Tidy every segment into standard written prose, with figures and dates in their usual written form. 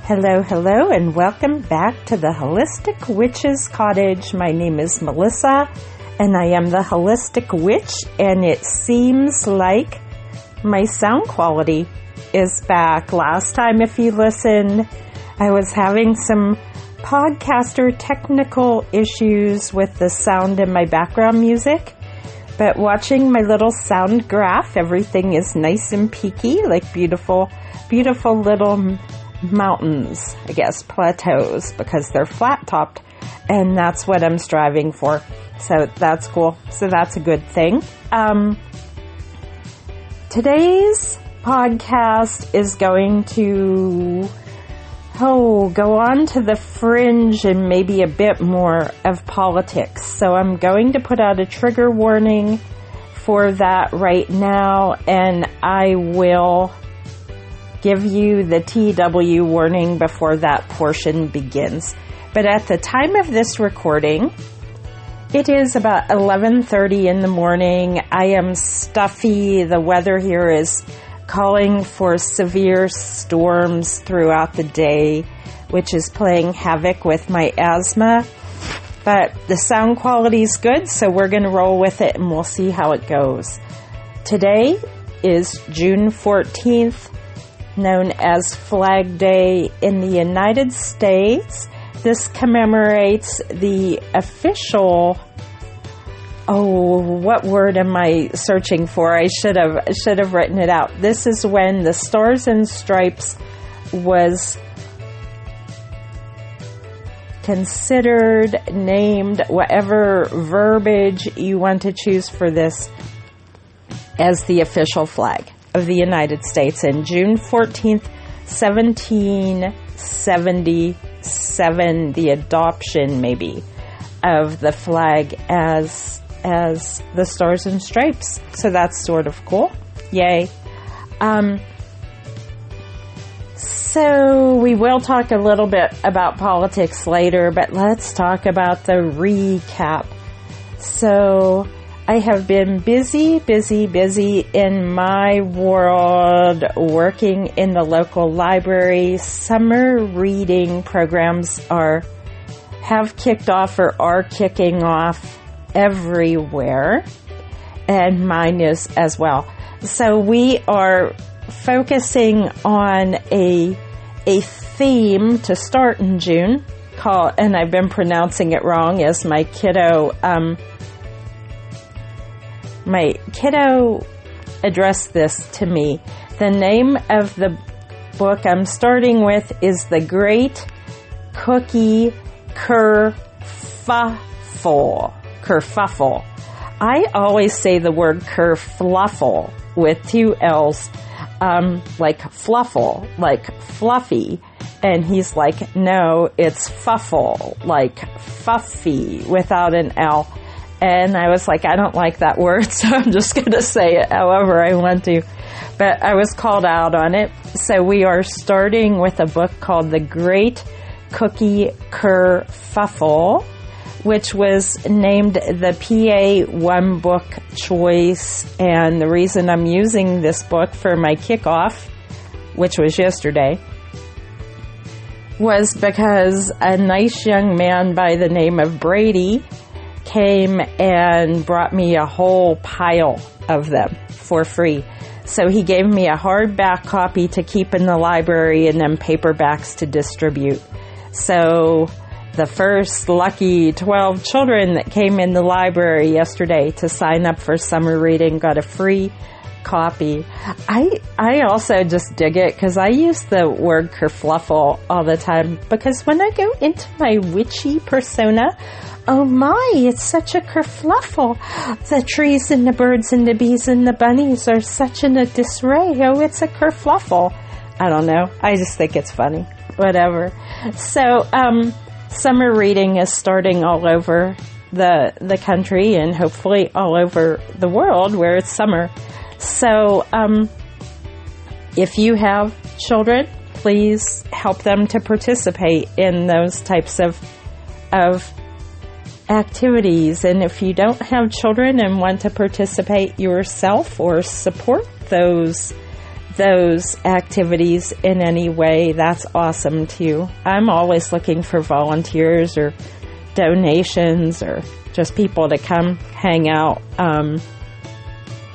Hello, hello, and welcome back to the Holistic Witch's Cottage. My name is Melissa, and I am the Holistic Witch, and it seems like my sound quality is back. Last time, if you listened, I was having some podcaster technical issues with the sound in my background music, but watching my little sound graph, everything is nice and peaky, like beautiful, beautiful little mountains, I guess, plateaus, because they're flat-topped, and that's what I'm striving for. So that's cool. So that's a good thing. Today's podcast is going to go on to the fringe and maybe a bit more of politics. So I'm going to put out a trigger warning for that right now, and I will give you the TW warning before that portion begins. But at the time of this recording, it is about 11:30 in the morning. I am stuffy. The weather here is calling for severe storms throughout the day, which is playing havoc with my asthma. But the sound quality is good, so we're going to roll with it and we'll see how it goes. Today is June 14th, known as Flag Day in the United States. This commemorates the official, what word am I searching for? I should have written it out. This is when the Stars and Stripes was considered, named, whatever verbiage you want to choose for this, as the official flag of the United States in June 14th, 1777, the adoption maybe of the flag as the Stars and Stripes. So that's sort of cool. Yay. So we will talk a little bit about politics later, but let's talk about the recap. So I have been busy in my world, working in the local library. Summer reading programs have kicked off or are kicking off everywhere, and mine is as well. So we are focusing on a theme to start in June called, and I've been pronouncing it wrong as my kiddo addressed this to me. The name of the book I'm starting with is The Great Cookie Kerfluffle. I always say the word kerfluffle with two L's, like fluffle, like fluffy. And he's like, no, it's fuffle, like fuffy without an L. And I was like, I don't like that word, so I'm just going to say it however I want to. But I was called out on it. So we are starting with a book called The Great Cookie Kerfuffle, which was named the PA One Book Choice. And the reason I'm using this book for my kickoff, which was yesterday, was because a nice young man by the name of Brady came and brought me a whole pile of them for free. So he gave me a hardback copy to keep in the library and then paperbacks to distribute. So the first lucky 12 children that came in the library yesterday to sign up for summer reading got a free copy. I also just dig it because I use the word kerfluffle all the time, because when I go into my witchy persona, oh my, it's such a kerfluffle. The trees and the birds and the bees and the bunnies are such in a disarray. Oh, it's a kerfluffle. I don't know. I just think it's funny. Whatever. So, summer reading is starting all over the country and hopefully all over the world where it's summer. So, if you have children, please help them to participate in those types of activities. And if you don't have children and want to participate yourself or support those those activities in any way, that's awesome too. I'm always looking for volunteers or donations or just people to come hang out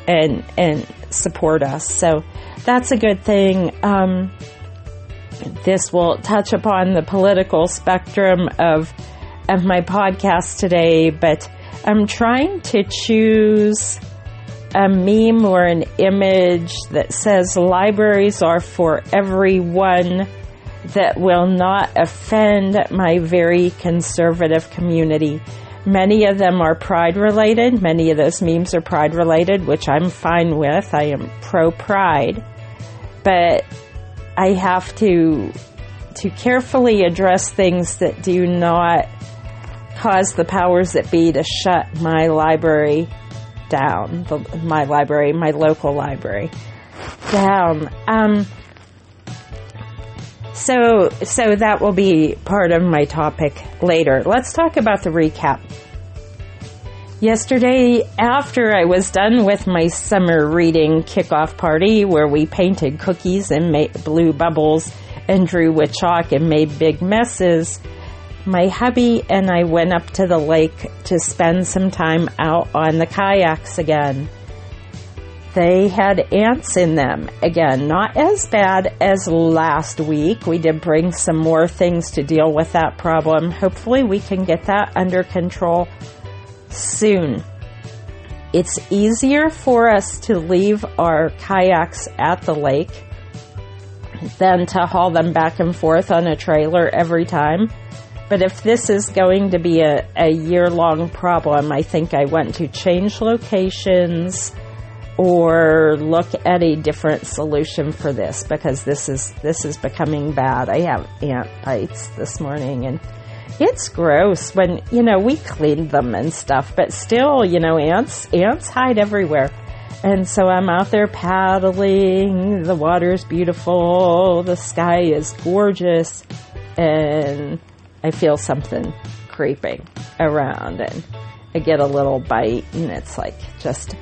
and support us. So that's a good thing. This will touch upon the political spectrum of my podcast today, but I'm trying to choose a meme or an image that says libraries are for everyone, that will not offend my very conservative community. Many of them are pride related. Many of those memes are pride related, which I'm fine with. I am pro pride, but I have to carefully address things that do not cause the powers that be to shut my library down, my local library down. So that will be part of my topic later. Let's talk about the recap. Yesterday, after I was done with my summer reading kickoff party, where we painted cookies and blew bubbles and drew with chalk and made big messes, my hubby and I went up to the lake to spend some time out on the kayaks again. They had ants in them. Again, not as bad as last week. We did bring some more things to deal with that problem. Hopefully we can get that under control soon. It's easier for us to leave our kayaks at the lake than to haul them back and forth on a trailer every time. But if this is going to be a year-long problem, I think I want to change locations or look at a different solution for this, because this is becoming bad. I have ant bites this morning, and it's gross when, we cleaned them and stuff, but still, ants hide everywhere. And so I'm out there paddling, the water's beautiful, the sky is gorgeous, and I feel something creeping around, and I get a little bite, and it's like just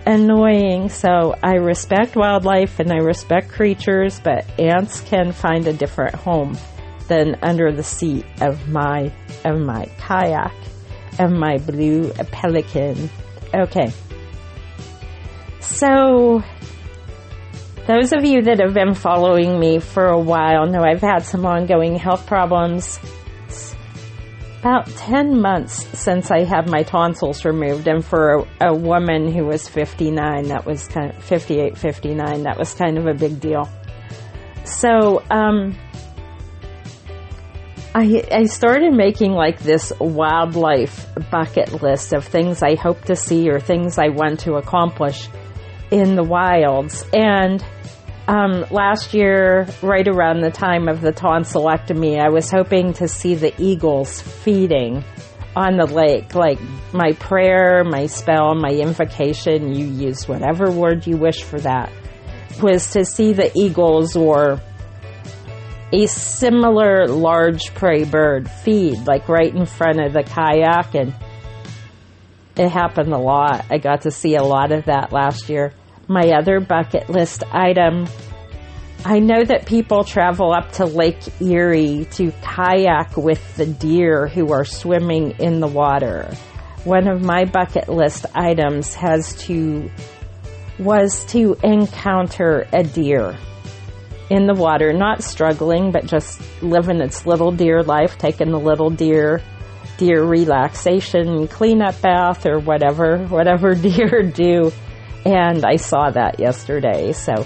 annoying. So I respect wildlife and I respect creatures, but ants can find a different home than under the seat of my kayak, of my blue pelican. Okay. So those of you that have been following me for a while know I've had some ongoing health problems. About 10 months since I had my tonsils removed, and for a woman who was 59, that was 58, 59, that was kind of a big deal. So, I started making like this wildlife bucket list of things I hope to see or things I want to accomplish in the wilds. And last year, right around the time of the tonsillectomy, I was hoping to see the eagles feeding on the lake. Like my prayer, my spell, my invocation, you use whatever word you wish for that, was to see the eagles or a similar large prey bird feed, like right in front of the kayak, and it happened a lot. I got to see a lot of that last year. My other bucket list item, I know that people travel up to Lake Erie to kayak with the deer who are swimming in the water. One of my bucket list items was to encounter a deer in the water, not struggling, but just living its little deer life, taking the little deer relaxation, cleanup bath, or whatever deer do. And I saw that yesterday. So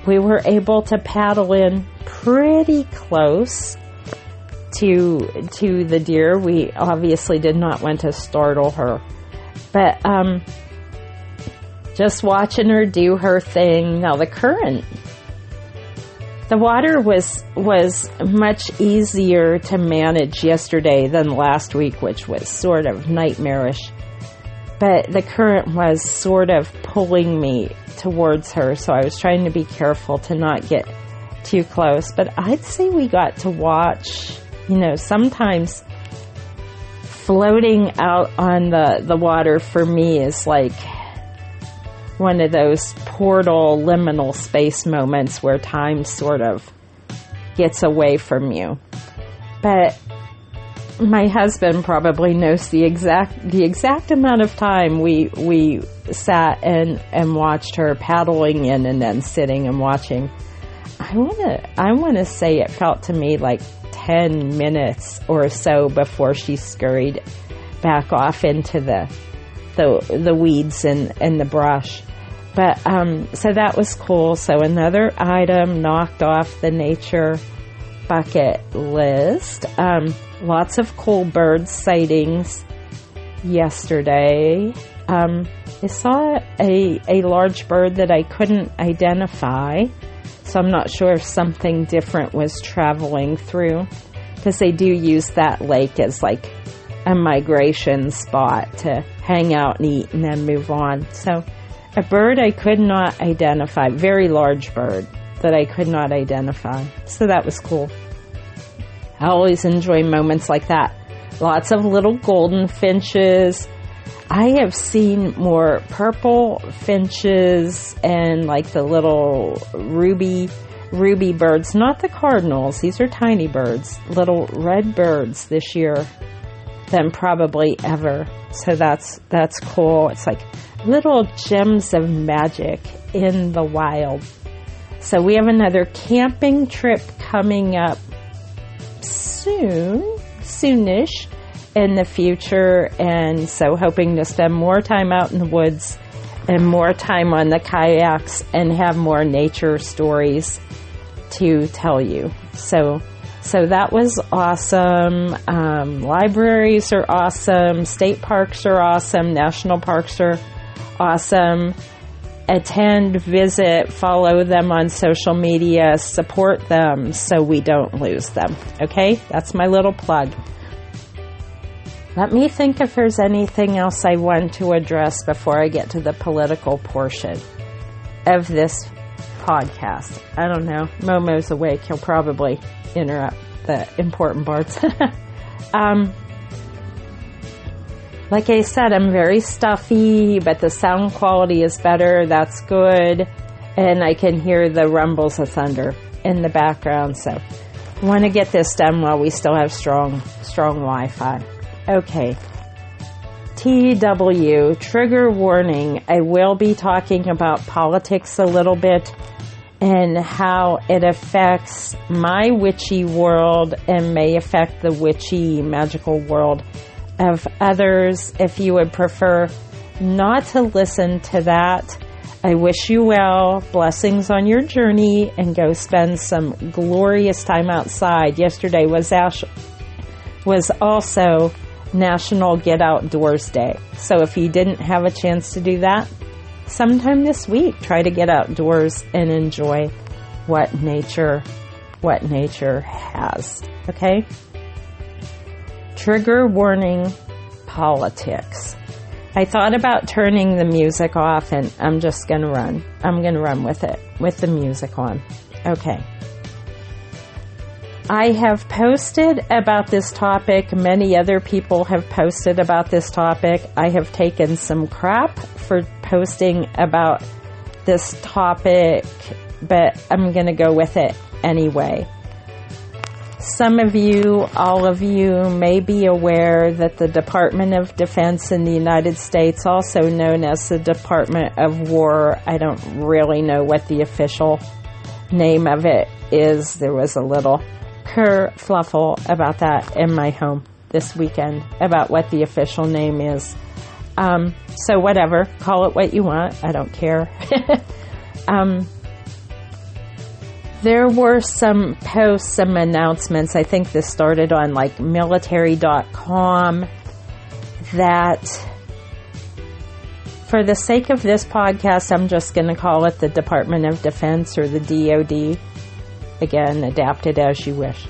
we were able to paddle in pretty close to the deer. We obviously did not want to startle her, but just watching her do her thing. Now the water was much easier to manage yesterday than last week, which was sort of nightmarish. But the current was sort of pulling me towards her, so I was trying to be careful to not get too close. But I'd say we got to watch, sometimes floating out on the water for me is like one of those portal liminal space moments where time sort of gets away from you. But my husband probably knows the exact amount of time we sat and watched her paddling in and then sitting and watching. I wanna say it felt to me like 10 minutes or so before she scurried back off into the weeds and the brush. But so that was cool. So another item knocked off the nature bucket list. Lots of cool bird sightings yesterday. I saw a large bird that I couldn't identify, so I'm not sure if something different was traveling through, because they do use that lake as like a migration spot to hang out and eat and then move on. So a bird I could not identify, very large bird that I could not identify. So that was cool. I always enjoy moments like that. Lots of little golden finches. I have seen more purple finches and like the little ruby birds, not the cardinals. These are tiny birds, little red birds this year than probably ever. So that's cool. It's like little gems of magic in the wild. So we have another camping trip coming up soonish in the future, and so hoping to spend more time out in the woods and more time on the kayaks and have more nature stories to tell you. So that was awesome. Libraries are awesome. State parks are awesome. National parks are awesome. Attend, visit, follow them on social media, support them so we don't lose them. Okay? That's my little plug. Let me think if there's anything else I want to address before I get to the political portion of this podcast. I don't know. Momo's awake. He'll probably interrupt the important parts. Like I said, I'm very stuffy, but the sound quality is better. That's good. And I can hear the rumbles of thunder in the background. So I want to get this done while we still have strong Wi-Fi. Okay. TW, trigger warning. I will be talking about politics a little bit and how it affects my witchy world and may affect the witchy magical world of others. If you would prefer not to listen to that, I wish you well. Blessings on your journey, and go spend some glorious time outside. Yesterday was also National Get Outdoors Day. So if you didn't have a chance to do that, sometime this week, try to get outdoors and enjoy what nature has. Okay? Trigger warning, politics. I thought about turning the music off, and I'm just going to run. I'm going to run with it, with the music on. Okay. I have posted about this topic. Many other people have posted about this topic. I have taken some crap for posting about this topic, but I'm going to go with it anyway. Some of you, all of you, may be aware that the Department of Defense in the United States, also known as the Department of War, I don't really know what the official name of it is. There was a little kerfluffle about that in my home this weekend, about what the official name is. So whatever, call it what you want. I don't care. There were some posts, some announcements. I think this started on like military.com, that for the sake of this podcast, I'm just going to call it the Department of Defense, or the DOD. Again, adapt it as you wish.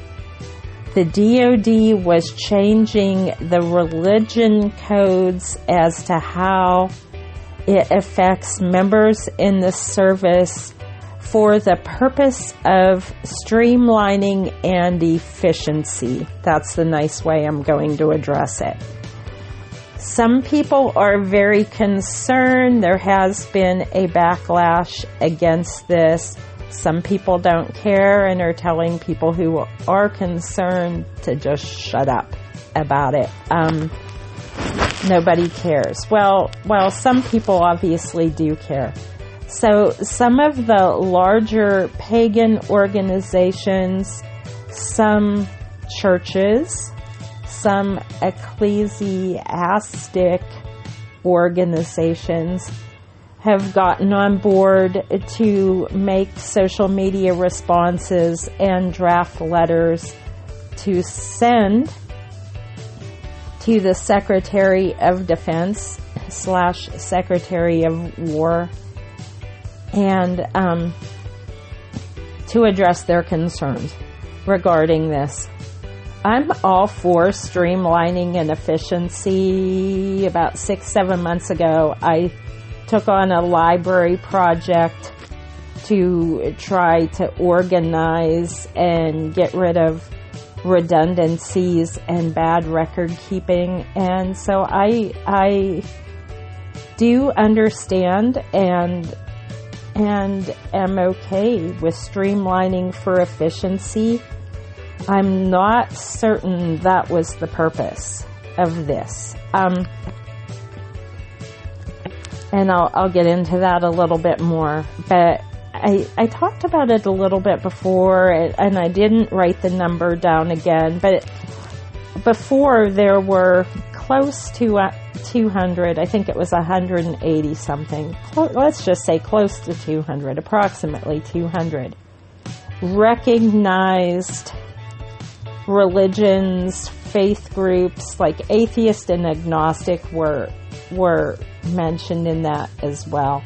The DOD was changing the religion codes as to how it affects members in the service for the purpose of streamlining and efficiency. That's the nice way I'm going to address it. Some people are very concerned. There has been a backlash against this. Some people don't care and are telling people who are concerned to just shut up about it. Nobody cares. Well, some people obviously do care. So some of the larger pagan organizations, some churches, some ecclesiastic organizations have gotten on board to make social media responses and draft letters to send to the Secretary of Defense / Secretary of War, and to address their concerns regarding this. I'm all for streamlining and efficiency. About 6-7 months ago, I took on a library project to try to organize and get rid of redundancies and bad record keeping. And so I do understand and am okay with streamlining for efficiency. I'm not certain that was the purpose of this. And I'll get into that a little bit more. But I talked about it a little bit before, and I didn't write the number down again. But before, there were close to 200, I think it was 180 something. Let's just say close to 200, approximately 200 recognized religions, faith groups, like atheist and agnostic were mentioned in that as well.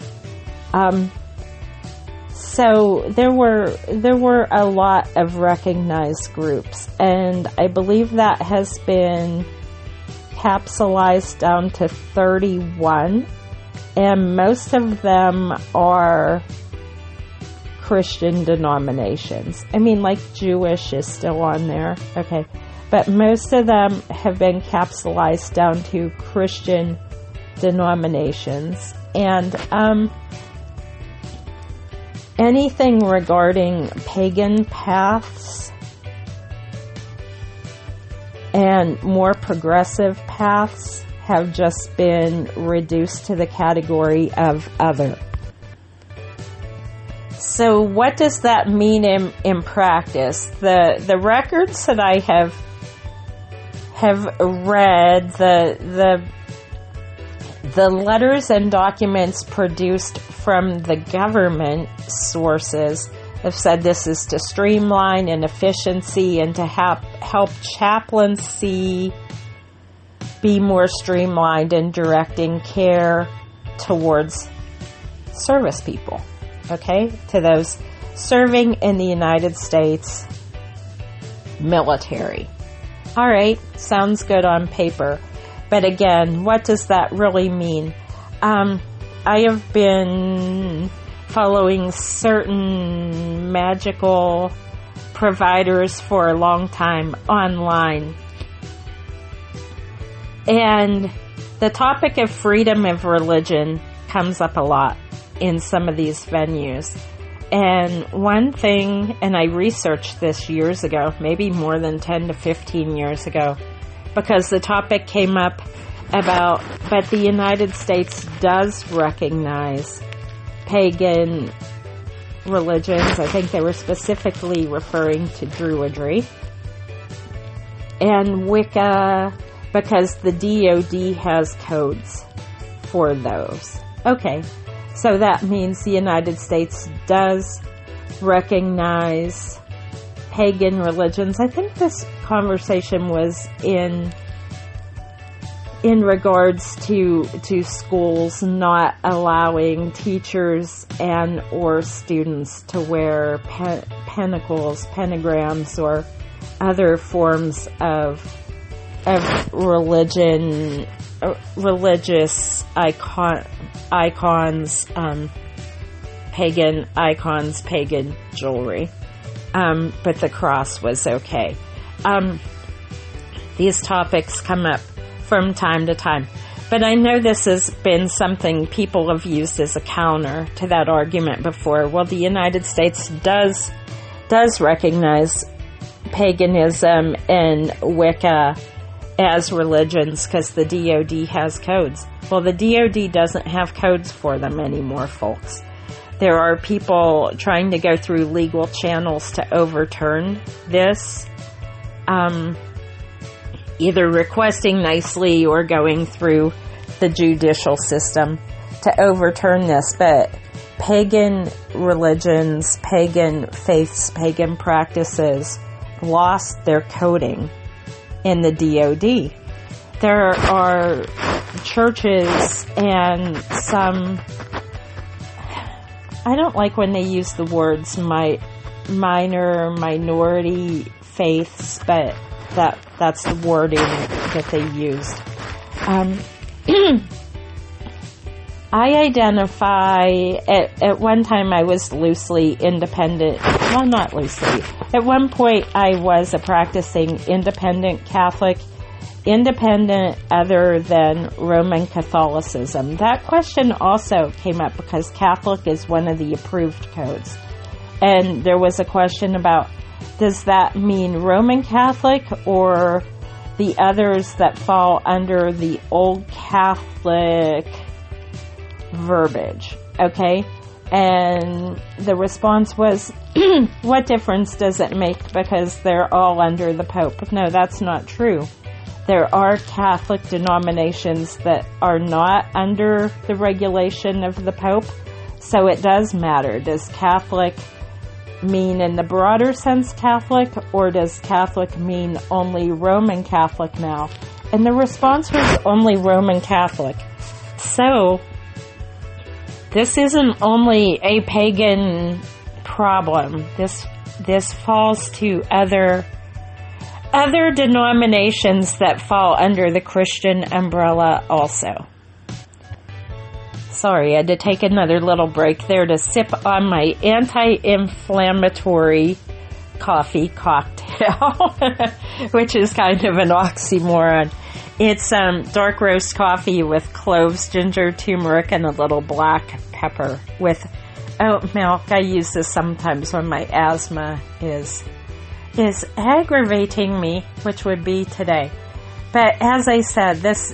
So there were a lot of recognized groups, and I believe that has been capsulized down to 31, and most of them are Christian denominations. I mean, like Jewish is still on there, okay, but most of them have been capsulized down to Christian denominations. And anything regarding pagan paths and more progressive paths have just been reduced to the category of other. So what does that mean in practice? The records that I have read, the letters and documents produced from the government sources have said this is to streamline and efficiency and to help chaplaincy be more streamlined in directing care towards service people, okay, to those serving in the United States military. All right, sounds good on paper. But again, what does that really mean? I have been following certain magical providers for a long time online. And the topic of freedom of religion comes up a lot in some of these venues. And one thing, and I researched this years ago, maybe more than 10 to 15 years ago, because the topic came up about, but the United States does recognize pagan religions. I think they were specifically referring to Druidry and Wicca, because the DoD has codes for those. Okay, so that means the United States does recognize pagan religions. I think this conversation was in regards to schools not allowing teachers and or students to wear pentacles, pentagrams, or other forms of religious icons, pagan icons, pagan jewelry. But the cross was okay. These topics come up from time to time. But I know this has been something people have used as a counter to that argument before. Well, the United States does recognize paganism and Wicca as religions because the DoD has codes. Well, the DoD doesn't have codes for them anymore, folks. There are people trying to go through legal channels to overturn this, either requesting nicely or going through the judicial system to overturn this. But pagan religions, pagan faiths, pagan practices lost their coding in the DoD. There are churches and some, I don't like when they use the words minority faiths, but that's the wording that they used. I identify, at one time I was loosely independent, well, not loosely. At one point I was a practicing independent Catholic, independent other than Roman Catholicism. That question also came up because Catholic is one of the approved codes. And there was a question about, does that mean Roman Catholic or the others that fall under the Old Catholic verbiage? Okay? And the response was, what difference does it make because they're all under the Pope? No, that's not true. There are Catholic denominations that are not under the regulation of the Pope, so it does matter. Does Catholic mean in the broader sense Catholic, or does Catholic mean only Roman Catholic now? And the response was only Roman Catholic. So, this isn't only a pagan problem. This falls to other denominations that fall under the Christian umbrella also. Sorry, I had to take another little break there to sip on my anti-inflammatory coffee cocktail, which is kind of an oxymoron. It's dark roast coffee with cloves, ginger, turmeric, and a little black pepper with oat milk. I use this sometimes when my asthma is aggravating me, which would be today. But as I said, this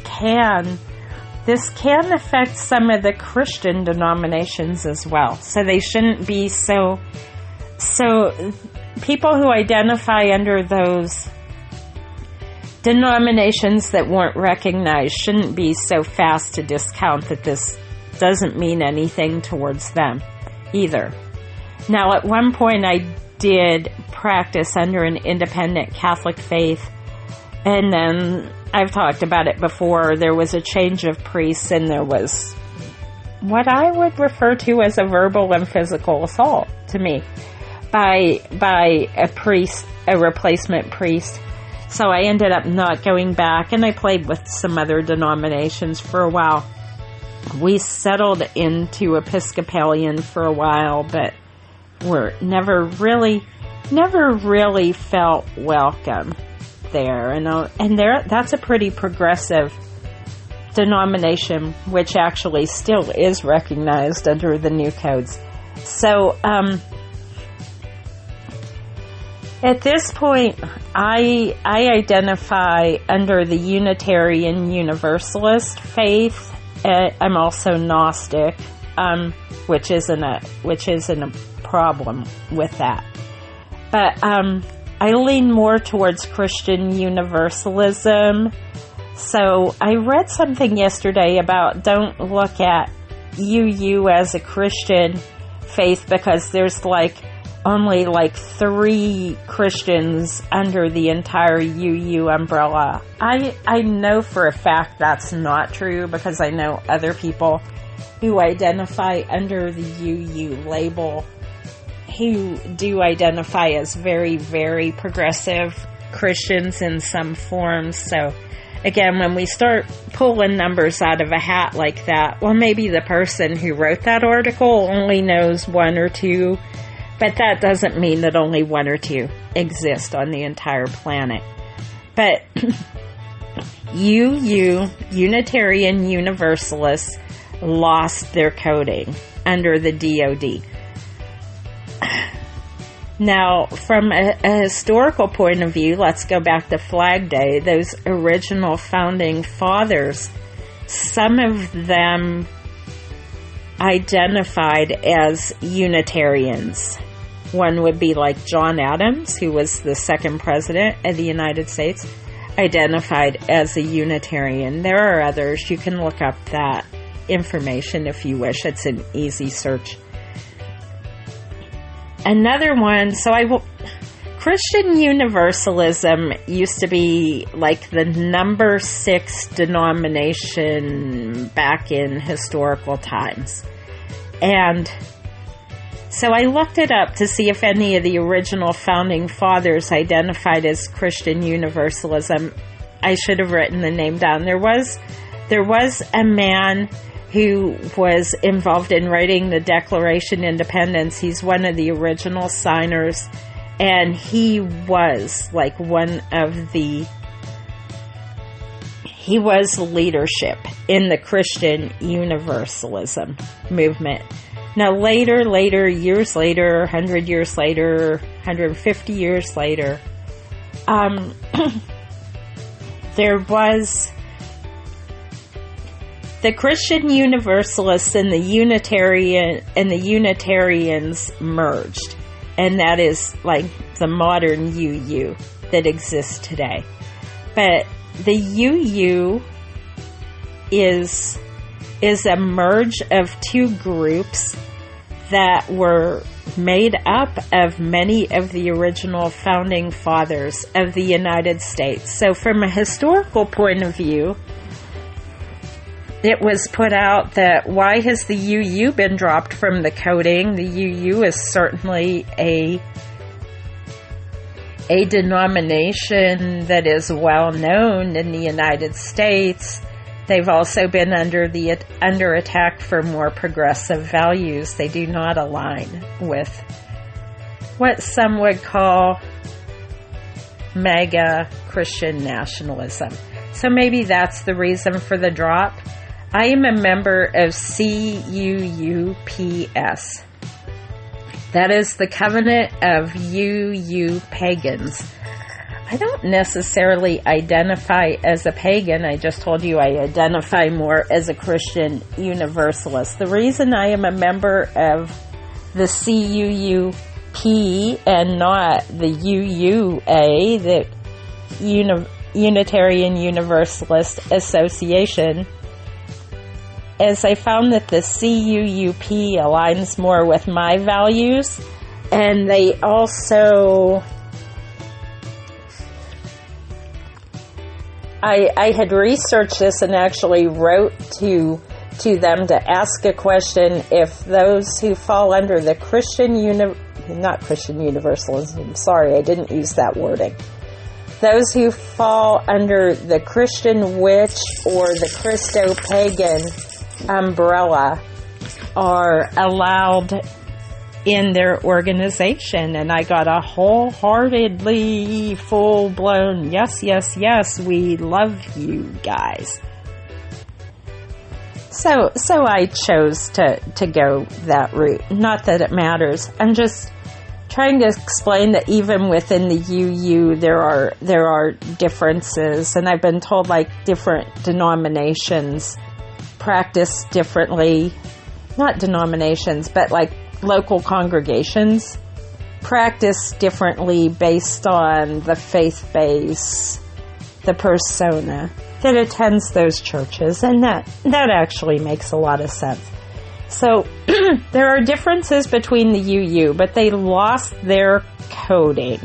can affect some of the Christian denominations as well. So they shouldn't be so people who identify under those denominations that weren't recognized shouldn't be so fast to discount that this doesn't mean anything towards them either. Now, at one point I did practice under an independent Catholic faith, and then I've talked about it before. There was a change of priests, and there was what I would refer to as a verbal and physical assault to me by a priest, a replacement priest. So I ended up not going back, and I played with some other denominations for a while. We settled into Episcopalian for a while, but were never really felt welcome there, and that's a pretty progressive denomination, which actually still is recognized under the new codes. So at this point, I identify under the Unitarian Universalist faith. I'm also Gnostic, which isn't a problem with that. But I lean more towards Christian universalism. So I read something yesterday about don't look at UU as a Christian faith because there's only 3 Christians under the entire UU umbrella. I know for a fact that's not true because I know other people who identify under the UU label who do identify as very, very progressive Christians in some forms. So again, when we start pulling numbers out of a hat like that, well, maybe the person who wrote that article only knows 1 or 2, but that doesn't mean that only 1 or 2 exist on the entire planet. But Unitarian Universalists, lost their coding under the DoD. Now, from a historical point of view, let's go back to Flag Day. Those original founding fathers, some of them identified as Unitarians. One would be like John Adams, who was the second president of the United States, identified as a Unitarian. There are others. You can look up that information if you wish. It's an easy search. Another one, Christian Universalism used to be like the number 6 denomination back in historical times. And so I looked it up to see if any of the original founding fathers identified as Christian Universalism. I should have written the name down. There was a man who was involved in writing the Declaration of Independence. He's one of the original signers, and he was like he was leadership in the Christian Universalism movement. Now later, years later, 100 years later, 150 years later, there was the Christian Universalists and the Unitarians merged, and that is like the modern UU that exists today. But the UU is a merge of two groups that were made up of many of the original founding fathers of the United States. So from a historical point of view, it was put out that why has the UU been dropped from the coding? The UU is certainly a denomination that is well known in the United States. They've also been under attack for more progressive values. They do not align with what some would call mega Christian nationalism. So maybe that's the reason for the drop. I am a member of CUUPS. That is the Covenant of UU Pagans. I don't necessarily identify as a pagan. I just told you I identify more as a Christian Universalist. The reason I am a member of the CUUP and not the UUA, the Unitarian Universalist Association, is I found that the CUUP aligns more with my values, and they also... I had researched this and actually wrote to them to ask a question if those who fall under the not Christian Universalism, sorry, I didn't use that wording. Those who fall under the Christian witch or the Christo-pagan umbrella are allowed in their organization, and I got a wholeheartedly full-blown yes, we love you guys. So I chose to go that route. Not that it matters. I'm just trying to explain that even within the UU there are differences, and I've been told like different denominations practice differently. Not denominations, but like local congregations practice differently based on the faith base, the persona that attends those churches, and that actually makes a lot of sense. So there are differences between the UU, but they lost their coding.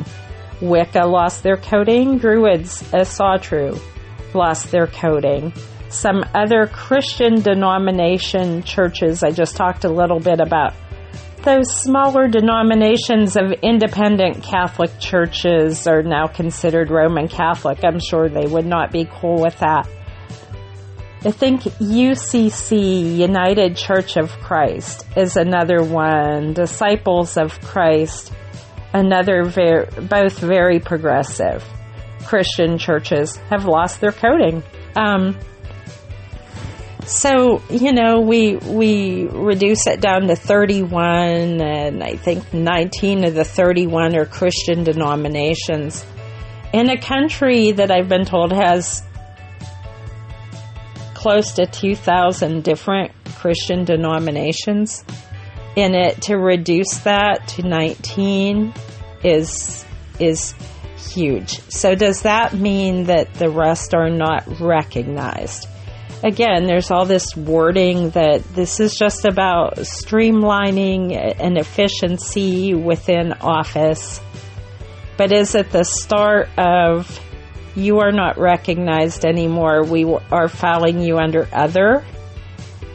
Wicca lost their coding. Druids, Asatru, lost their coding. Some other Christian denomination churches, I just talked a little bit about those smaller denominations of independent Catholic churches are now considered Roman Catholic. I'm sure they would not be cool with that. I think UCC, United Church of Christ, is another one. Disciples of Christ, another both very progressive. Christian churches have lost their coding. So, we reduce it down to 31, and I think 19 of the 31 are Christian denominations. In a country that I've been told has close to 2,000 different Christian denominations in it, to reduce that to 19 is huge. So does that mean that the rest are not recognized? Again, there's all this wording that this is just about streamlining and efficiency within office. But is it the start of, you are not recognized anymore, we are filing you under other?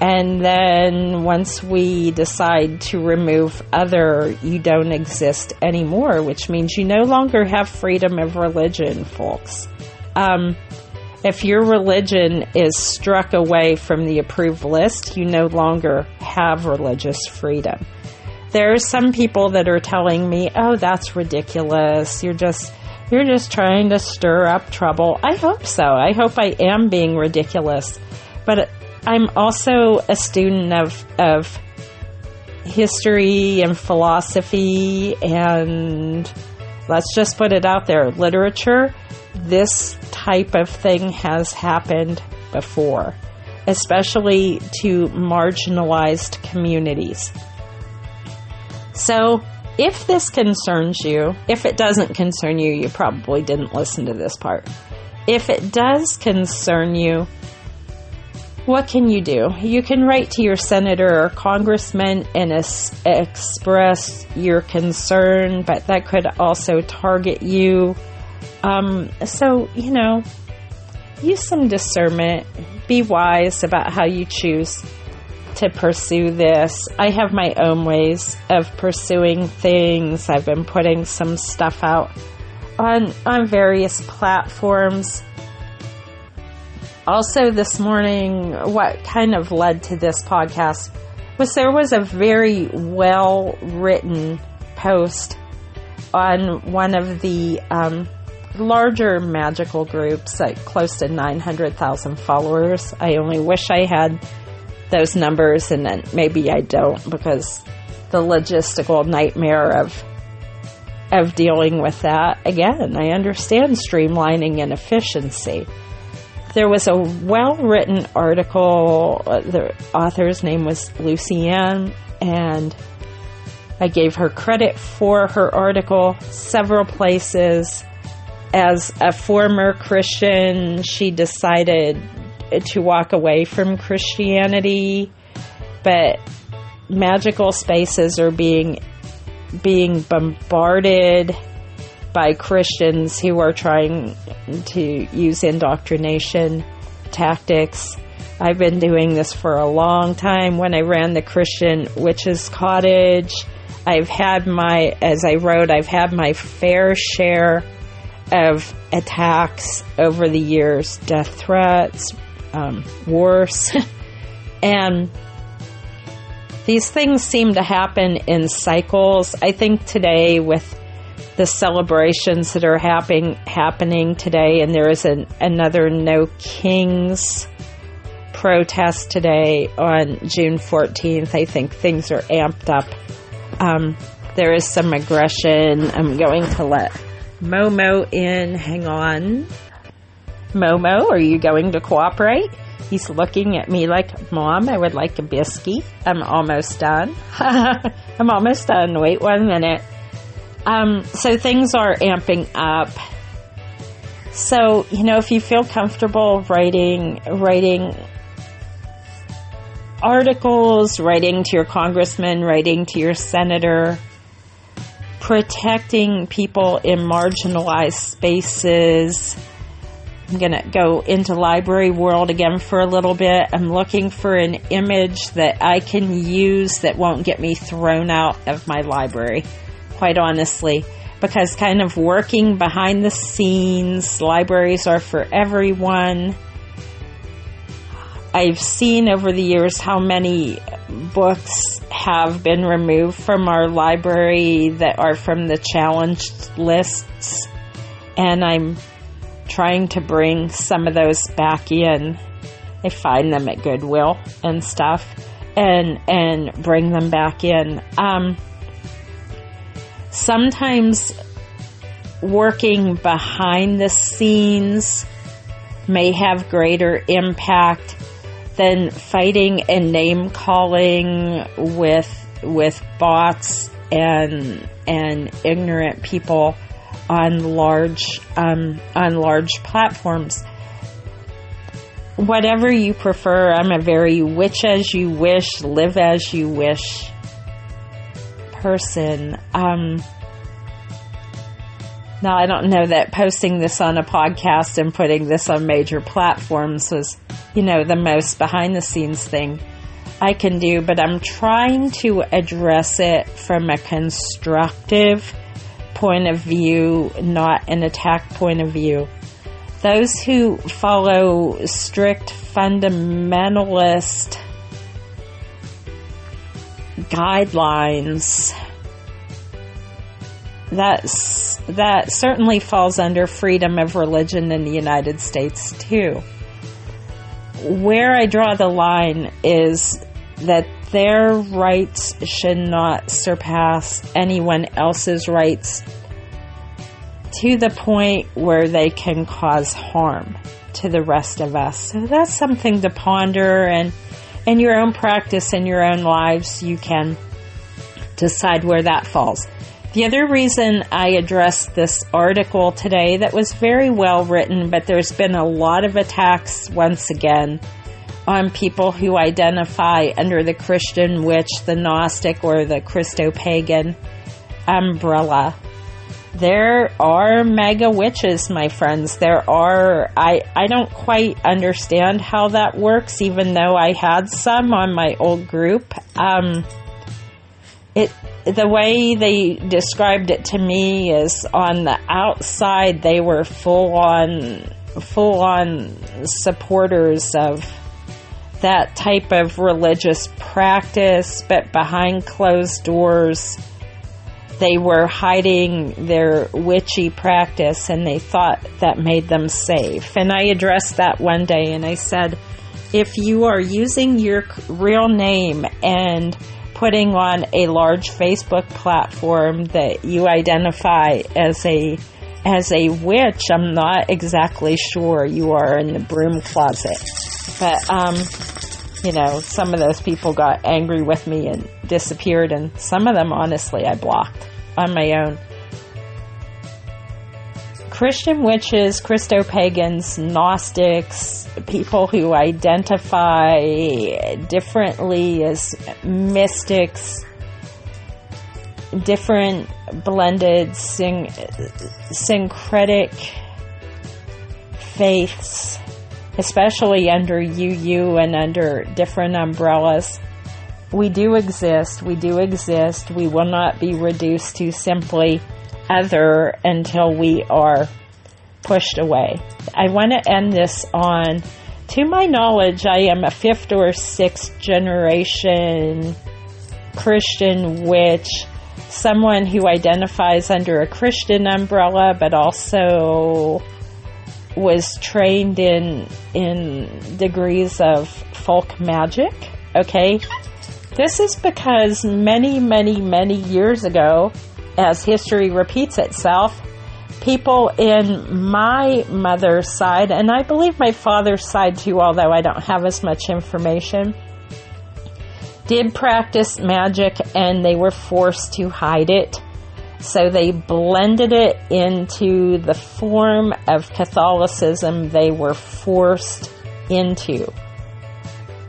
And then once we decide to remove other, you don't exist anymore, which means you no longer have freedom of religion, folks. If your religion is struck away from the approved list, you no longer have religious freedom. There are some people that are telling me, oh, that's ridiculous. You're just trying to stir up trouble. I hope so. I hope I am being ridiculous. But I'm also a student of history and philosophy, and let's just put it out there, literature. This type of thing has happened before, especially to marginalized communities. So if this concerns you, if it doesn't concern you, you probably didn't listen to this part. If it does concern you, what can you do? You can write to your senator or congressman and express your concern, but that could also target you. So, use some discernment. Be wise about how you choose to pursue this. I have my own ways of pursuing things. I've been putting some stuff out on various platforms. Also this morning, what kind of led to this podcast was there was a very well-written post on one of the larger magical groups, like close to 900,000 followers. I only wish I had those numbers, and then maybe I don't, because the logistical nightmare of dealing with that. Again, I understand streamlining and efficiency. There was a well-written article. The author's name was Lucianne, and I gave her credit for her article several places. As a former Christian, she decided to walk away from Christianity, but magical spaces are being bombarded by Christians who are trying to use indoctrination tactics. I've been doing this for a long time. When I ran the Christian Witches Cottage, I've had my fair share of attacks over the years, death threats, wars, and these things seem to happen in cycles. I think today, with the celebrations that are happening today, and there is another No Kings protest today on June 14th, I think things are amped up. There is some aggression. I'm going to let Momo in. Hang on. Momo, are you going to cooperate? He's looking at me like, Mom, I would like a biscuit. I'm almost done. I'm almost done. Wait 1 minute. So things are amping up. So, if you feel comfortable writing articles, writing to your congressman, writing to your senator, protecting people in marginalized spaces. I'm going to go into library world again for a little bit. I'm looking for an image that I can use that won't get me thrown out of my library, quite honestly, because kind of working behind the scenes, libraries are for everyone. I've seen over the years how many books have been removed from our library that are from the challenged lists, and I'm trying to bring some of those back in. I find them at Goodwill and stuff, and bring them back in. Sometimes working behind the scenes may have greater impact than fighting and name calling with bots and ignorant people on large platforms. Whatever you prefer, I'm a very witch as you wish, live as you wish person. Now, I don't know that posting this on a podcast and putting this on major platforms was, the most behind the scenes thing I can do, but I'm trying to address it from a constructive point of view, not an attack point of view. Those who follow strict fundamentalist guidelines, that certainly falls under freedom of religion in the United States too. Where I draw the line is that their rights should not surpass anyone else's rights to the point where they can cause harm to the rest of us. So that's something to ponder, and in your own practice, in your own lives, you can decide where that falls. The other reason I addressed this article today that was very well written, but there's been a lot of attacks once again on people who identify under the Christian witch, the Gnostic, or the Christo-pagan umbrella. There are mega witches, my friends. I don't quite understand how that works, even though I had some on my old group. The way they described it to me is on the outside they were full on supporters of that type of religious practice, but behind closed doors they were hiding their witchy practice, and they thought that made them safe. And I addressed that one day, and I said, if you are using your real name and putting on a large Facebook platform that you identify as a witch, I'm not exactly sure you are in the broom closet. But, some of those people got angry with me and disappeared, and some of them, honestly, I blocked on my own. Christian witches, Christo-pagans, Gnostics, people who identify differently as mystics, different blended syncretic faiths, especially under UU and under different umbrellas. We do exist. We will not be reduced to simply other until we are pushed away. I want to end this on, to my knowledge, I am a 5th or 6th generation Christian witch, someone who identifies under a Christian umbrella, but also was trained in degrees of folk magic. Okay? This is because many, many, many years ago, as history repeats itself, people in my mother's side, and I believe my father's side too, although I don't have as much information, did practice magic, and they were forced to hide it. So they blended it into the form of Catholicism they were forced into.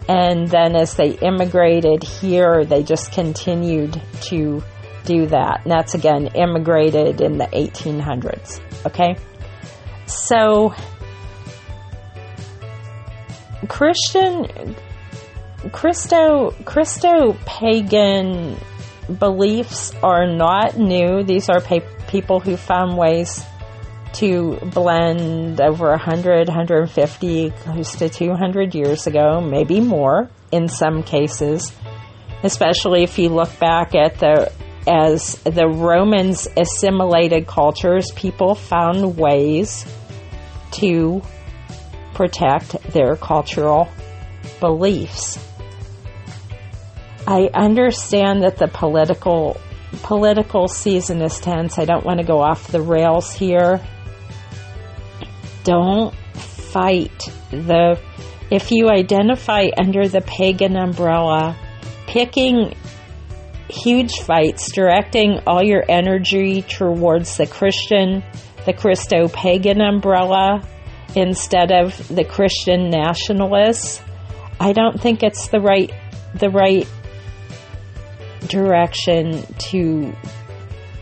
And then as they immigrated here, they just continued to do that. And that's, again, immigrated in the 1800s. Okay? So, Christo-pagan beliefs are not new. These are people who found ways to blend over 100, 150, close to 200 years ago, maybe more in some cases, especially if you look back at as the Romans assimilated cultures, people found ways to protect their cultural beliefs. I understand that the political season is tense. I don't want to go off the rails here. Don't fight if you identify under the pagan umbrella, picking huge fights, directing all your energy towards the Christo-pagan umbrella instead of the Christian nationalists, I don't think it's the right direction to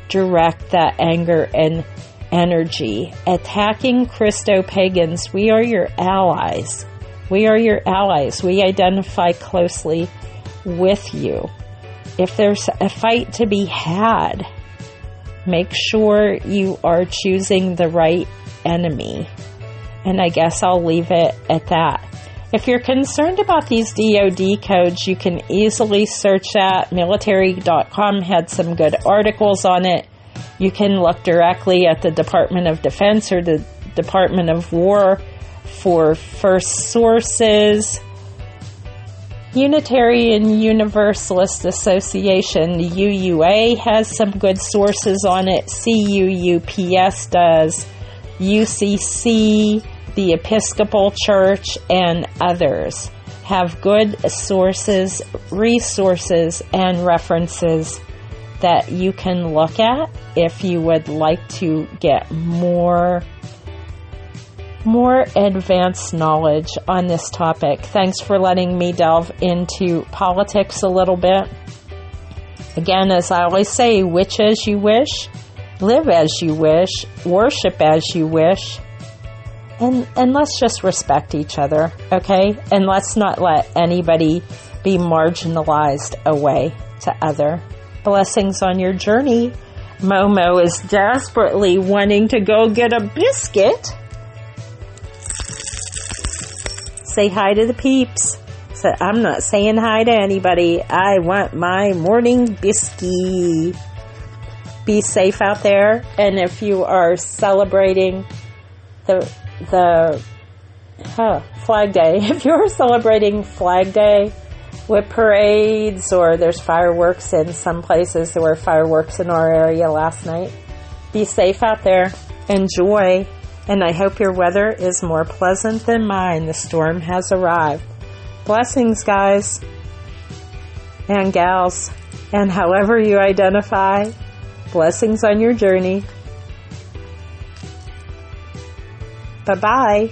direct that anger and energy. Attacking Christo-pagans, we are your allies. We are your allies. We identify closely with you. If there's a fight to be had, make sure you are choosing the right enemy. And I guess I'll leave it at that. If you're concerned about these DoD codes, you can easily search that. Military.com had some good articles on it. You can look directly at the Department of Defense or the Department of War for first sources. Unitarian Universalist Association, the UUA, has some good sources on it. CUUPS does. UCC, the Episcopal Church, and others have good sources, resources, and references that you can look at if you would like to get more advanced knowledge on this topic. Thanks for letting me delve into politics a little bit. Again, as I always say, witch as you wish, live as you wish, worship as you wish, and let's just respect each other, okay? And let's not let anybody be marginalized away to other. Blessings on your journey. Momo is desperately wanting to go get a biscuit. Say hi to the peeps. So I'm not saying hi to anybody. I want my morning biscuit. Be safe out there. And if you are celebrating the Flag Day, if you're celebrating Flag Day with parades, or there's fireworks in some places, there were fireworks in our area last night, be safe out there. Enjoy. And I hope your weather is more pleasant than mine. The storm has arrived. Blessings, guys and gals, and however you identify. Blessings on your journey. Bye-bye.